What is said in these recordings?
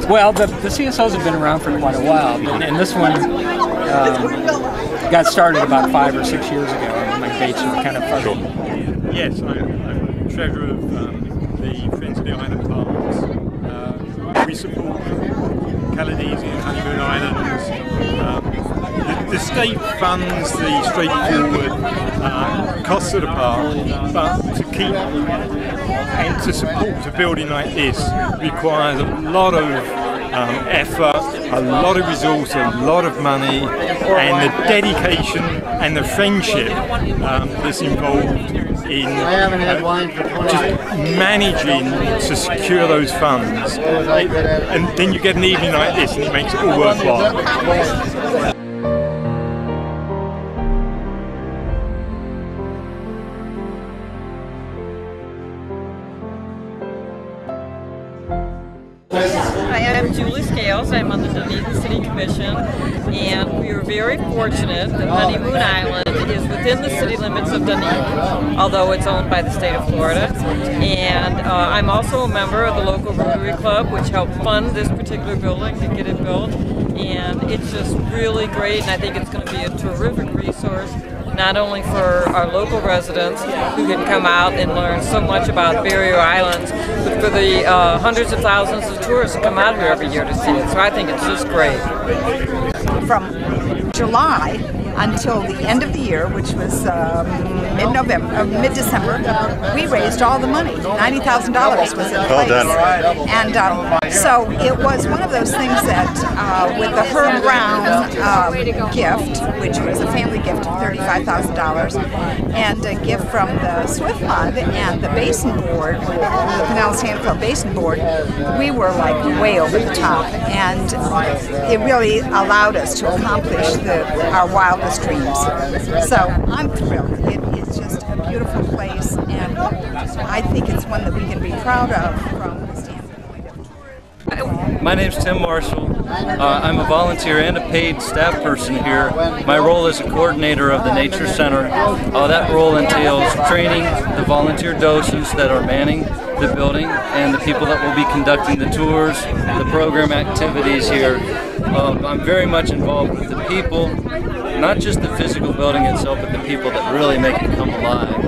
Well, the CSOs have been around for quite a while, and this one got started about 5 or 6 years ago. My dates are kind of fuzzy. Yes, I'm treasurer of the Friends of the Island Parks. We support Caladesi and Honeymoon Islands. The state funds the straightforward costs of the park, but to keep and to support a building like this requires a lot of effort, a lot of resource, a lot of money, and the dedication and the friendship that's involved in just managing to secure those funds. And then you get an evening like this and it makes it all worthwhile. I'm on the Dunedin City Commission, and we are very fortunate that Honeymoon Island is within the city limits of Dunedin, although it's owned by the state of Florida. And I'm also a member of the local Rotary Club, which helped fund this particular building to get it built. And it's just really great, and I think it's going to be a terrific resource, not only for our local residents who can come out and learn so much about barrier islands, but for the hundreds of thousands of tourists who come out here every year to see it. So I think it's just great. From July until the end of the year, which was mid-December, we raised all the money. $90,000 was in place. Well done. And so it was one of those things that with the Herb Brown gift, which was a family gift of $35,000, and a gift from the Swift Fund and the Basin Board, the Canal Sand Club Basin Board, we were like way over the top. And it really allowed us to accomplish our wildest dreams. So I'm thrilled. It is just a beautiful place, and I think it's one that we can be proud of from the standpoint of tourism. My name's Tim Marshall. I'm a volunteer and a paid staff person here. My role is a coordinator of the Nature Center. That role entails training the volunteer docents that are manning the building and the people that will be conducting the tours, the program activities here. I'm very much involved with the people, not just the physical building itself, but the people that really make it come alive.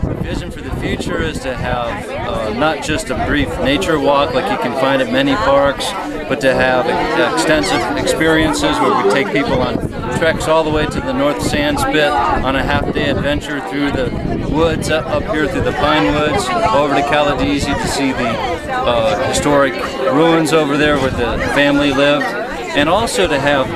The vision for the future is to have not just a brief nature walk like you can find at many parks, but to have extensive experiences where we take people on treks all the way to the North Sand Spit on a half-day adventure through the woods, up here through the pine woods, over to Caladesi to see the historic ruins over there where the family lived, and also to have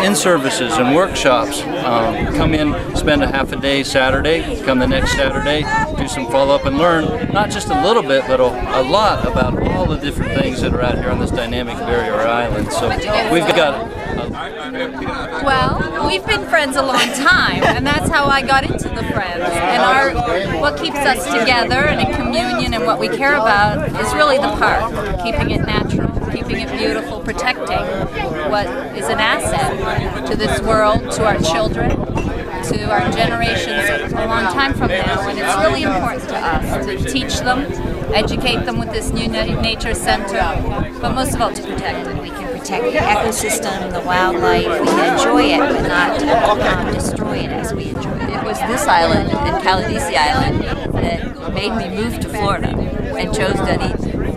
in-services and workshops. Come in, spend a half a day Saturday, come the next Saturday, do some follow-up and learn not just a little bit, but a lot about all the different things that are out here on this dynamic barrier island. So we've got Well, we've been friends a long time, and that's how I got into the Friends. And what keeps us together and in communion and what we care about is really the park, keeping it natural, keeping it beautiful, protecting what is an asset to this world, to our children, to our generations a long time from now. And it's really important to us to teach them, educate them with this new nature center, but most of all to protect it. We can protect the ecosystem, the wildlife, we can enjoy it, but not destroy it as we enjoy it. It was this island, in Caladesi Island, that made me move to Florida and chose Dunedin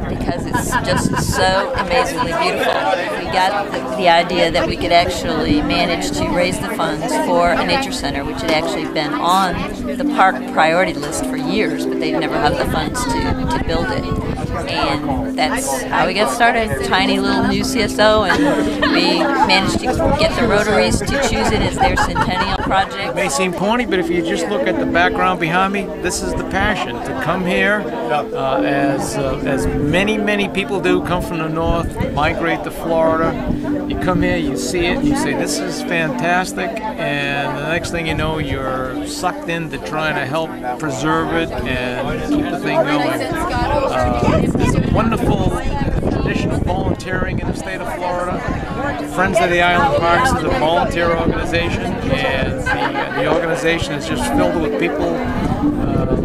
because it's just so amazingly beautiful. We got the idea that we could actually manage to raise the funds for a nature center, which had actually been on the park priority list for years, but they'd never had the funds to build it. And that's how we got started. Tiny little new CSO, and we managed to get the Rotaries to choose it as their Centennial project. It may seem corny, but if you just look at the background behind me, this is the passion to come here, as many people do, come from the north, migrate to Florida. You come here, you see it, you say, this is fantastic, and the next thing you know, you're sucked into trying to help preserve it and keep the thing going. Wonderful tradition of volunteering in the state of Florida. Friends of the Island Parks is a volunteer organization, and the organization is just filled with people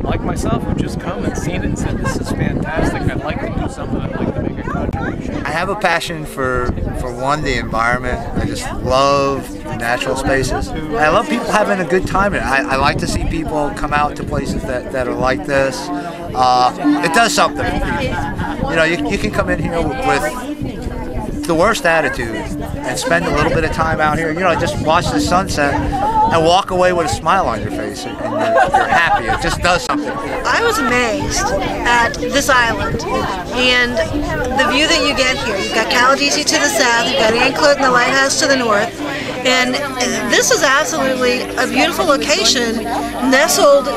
like myself who just come and seen it and said, this is fantastic, I'd like to do something, I'd like to make a contribution. I have a passion for one, the environment. I just love the natural spaces. And I love people having a good time in it. I like to see people come out to places that are like this. It does something. You know, you can come in here with the worst attitude and spend a little bit of time out here, you know, just watch the sunset and walk away with a smile on your face, and you're happy. It just does something. I was amazed at this island and the view that you get here. You've got Caladesi to the south, you've got Anclote and the lighthouse to the north, and this is absolutely a beautiful location nestled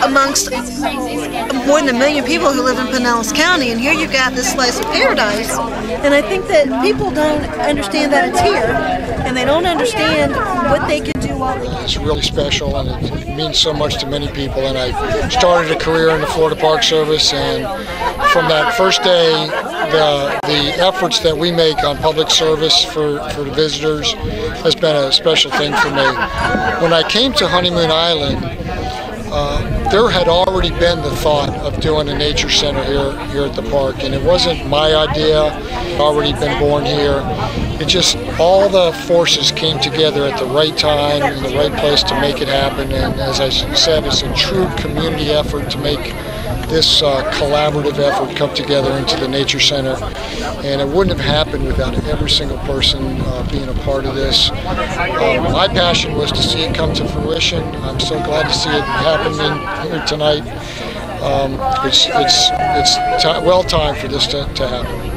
amongst more than 1 million people who live in Pinellas County, and here you've got this slice of paradise. And I think that people don't understand that it's here, and they don't understand what they can do while they It's really special, and it means so much to many people. And I started a career in the Florida Park Service, and from that first day, the efforts that we make on public service for the visitors has been a special thing for me. When I came to Honeymoon Island, there had already been the thought of doing a nature center here at the park, and it wasn't my idea. It already been born here. It just, all the forces came together at the right time in the right place to make it happen, and as I said, it's a true community effort to make this collaborative effort come together into the Nature Center, and it wouldn't have happened without every single person being a part of this. My passion was to see it come to fruition. I'm so glad to see it happening here tonight. It's well timed for this to happen.